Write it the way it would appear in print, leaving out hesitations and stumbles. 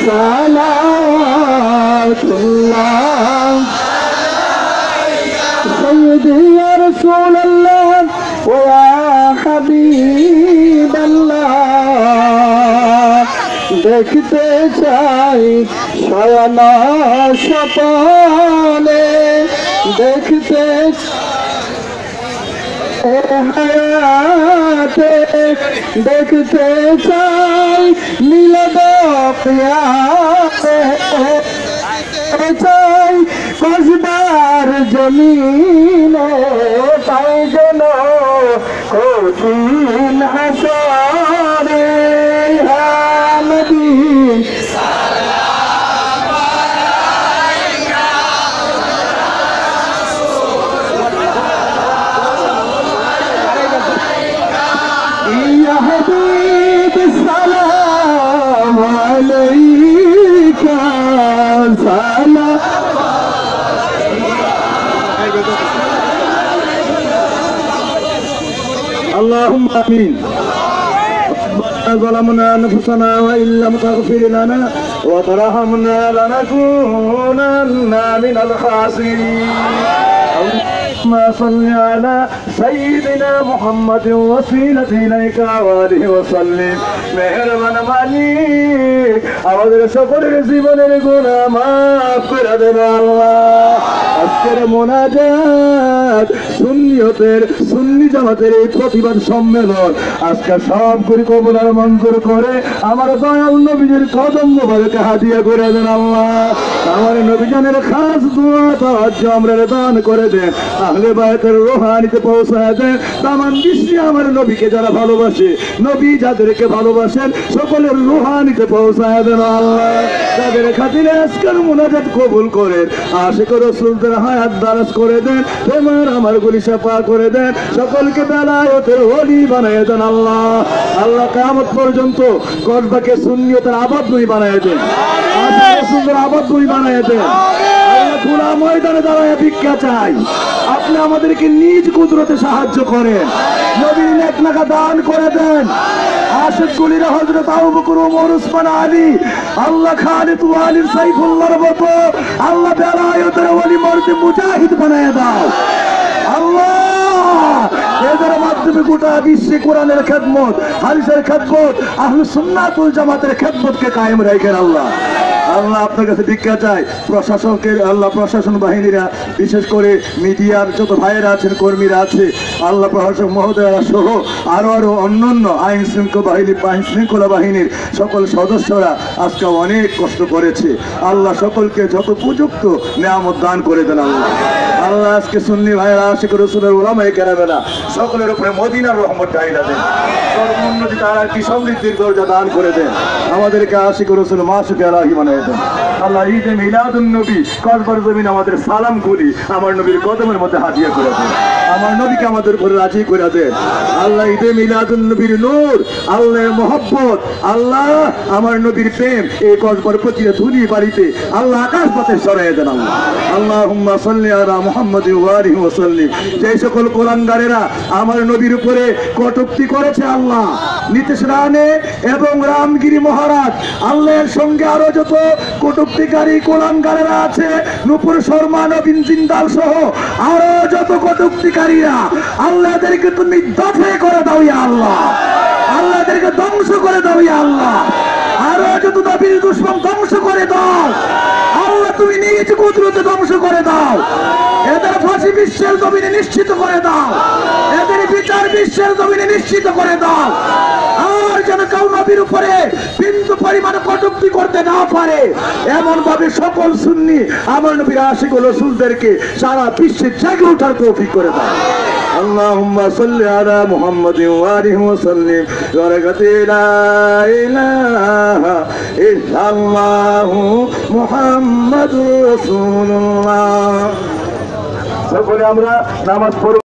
সালাওয়াতুল্লাহ সাইয়্যিদি ইয়া রাসূলুল্লাহ ওয়া ইয়া হাবিবাল্লাহ দেখতে চাই শয়ন স্বপনে দেখতে হায়াতে দেখতে চাই মিলদ কিয়ামতে চাই কসবার জমিনে পাই যেন কঠিন হাসরে হামদি اللهم آمين. ظلمنا أنفسنا وإن لم تغفر لنا وترحمنا لنكونن من الخاسرين. اللهم صل على سيدنا محمد وسيلة إليك وآله وسلم. মেহেরবান মালিক আমাদের সকলের জীবনের গুনাহ মাফ করে দেন আল্লাহ। আজকের মোনাজাত সুন্নি জামাতের এই প্রতিবাদ সম্মেলন আজকে সবগুলি কবুল আর মঞ্জুর করে আমার দয়াল নবীজির কদম মোবারকে হাদিয়া করে দেন আল্লাহ। আমার নবীজানের খাস দোয়া তাওয়াজ্জু আমরা দান করে দেন, আহলে বায়তের রূহানিতে পৌঁছায় দেন। তামাম বিশ্বে আমার নবীকে যারা ভালোবাসে, নবী যাদেরকে ভালোবাসেন সকলের রূহানিতে পৌঁছায় দেন আল্লাহ। তাদের খাতিরে আজকের মোনাজাত কবুল করেন, আশিক রাসূলদের হায়াত দারাজ করে দেন, তোমার আমার গুলি শাফা করে দেন, সকলকে বেলায়েতের ওলি বানায় দেন আল্লাহ। আল্লাহ কিয়ামত পর্যন্ত কসবাকে সুন্নিয়তের আবাদভূমি বানায় দেন, আশিক রাসূলদের আবাদভূমি বানায় দেন। আল্লাহ খোলা ময়দানে দাঁড়ায় ভিক্ষা চাই, আপনি আমাদেরকে নিজ কুদরতে সাহায্য করেন, নবীর নেক নাকা দান করে দেন। আশিক গুলিরা হযরত আবু বকর ওমর উসমান আলী, আল্লাহ খালিদ ওয়ালিদ সাইফুল্লাহর মতো আল্লাহ বেলায়েতের ওলি মর্দে মুজাহিদ বানায় দাও আল্লাহ। এদের মাধ্যমে গোটা বিশ্বে কোরআনের খেদমত, হাদিসের খেদমত, আহলুস সুন্নাত ওয়াল জামাতের খেদমতকে কায়েম রাখেন আল্লাহ। আল্লাহ আপনার কাছে ভিক্ষা চাই, প্রশাসকের আল্লাহ প্রশাসন বাহিনীরা, বিশেষ করে মিডিয়ার যত ভাইয়েরা আছেন, কর্মীরা আছে, আল্লাহ প্রশাসক মহোদয়রা সহ আরো অন্যান্য আইন শৃঙ্খলা বাহিনীর সকল সদস্যরা আজকে অনেক কষ্ট করেছে। আল্লাহ সকলকে যত উপযুক্ত নেয়ামত দান করে দেন আল্লাহ। আল্লাহ আজকে সুন্নি ভাইয়েরা আশিক রাসূলের উলামায়ে কেরামেরা সকলের উপরে মদিনার রহমত ঢাইলা দেন, সর্বোন্নতি তারা কি সমৃদ্ধির দরজা দান করে দেন, আমাদেরকে আশিক রাসূল মাসুক আলাহি বানায় দেন আল্লাহ। ঈদে মিলাদুন নবী কসবার জমিন আমাদের সালাম গুলি আমার নবীর কদমের মধ্যে হাদিয়া করে দেন, আমার নবীকে আমাদের উপরে রাজি করে দেন আল্লাহ। ঈদে মিলাদুন নবীর নূর, আল্লাহর মহব্বত, আল্লাহ আমার নবীর প্রেম এই কসবার প্রতিটা ধুলি বাড়িতে আল্লাহ আকাশ পথে সরাইয়া দেন আল্লাহ। আল্লাহুম্মা সাল্লি আলা মুহাম্মাদিন ওয়া আলিহি ওয়া সাল্লিম। যে সকল কোরআনগারেরা আমার নবীর উপরে কটূক্তি করেছে আল্লাহ, নীতিশ রানে এবং রামগিরি মহারাজ আল্লাহর সঙ্গে আরো যত কটূক্তিকারী কোরআনগারেরা আছে, নূপুর শর্মা, নবীন জিন্দাল সহ আরো যত কটূক্তিকারীরা, আল্লাহদেরকে তুমি দফে করে দাও ইয়া আল্লাহ, আল্লাহদেরকে ধ্বংস করে দাও ইয়া আল্লাহ। আরো যত নবীর দুশমন ধ্বংস করে দাও আল্লাহ, তুমি নিজ কুদরতে ধ্বংস করে দাও। এদের ফাঁসি বিশ্বের জমিনে নিশ্চিত করে দাও, এদের বিচার বিশ্বের জমিনে নিশ্চিত করে দাও। আর যেন কেউ নবীর উপরে বিন্দু পরিমাণ কটূক্তি করতে না পারে, এমন ভাবে সকল সুন্নি আমার নবীর আশিক ও রাসূলদেরকে সারা বিশ্বে জেগে ওঠার তৌফিক করে দাও। আল্লাহুম্মা সাল্লি আলা মুহাম্মাদিন ওয়া আলিহি ওয়া সাল্লিম। বরকাতে লা ইলাহা ইল্লাল্লাহু মুহাম্মাদুর রাসূলুল্লাহ। সকলে আমরা নামাজ পড়ব।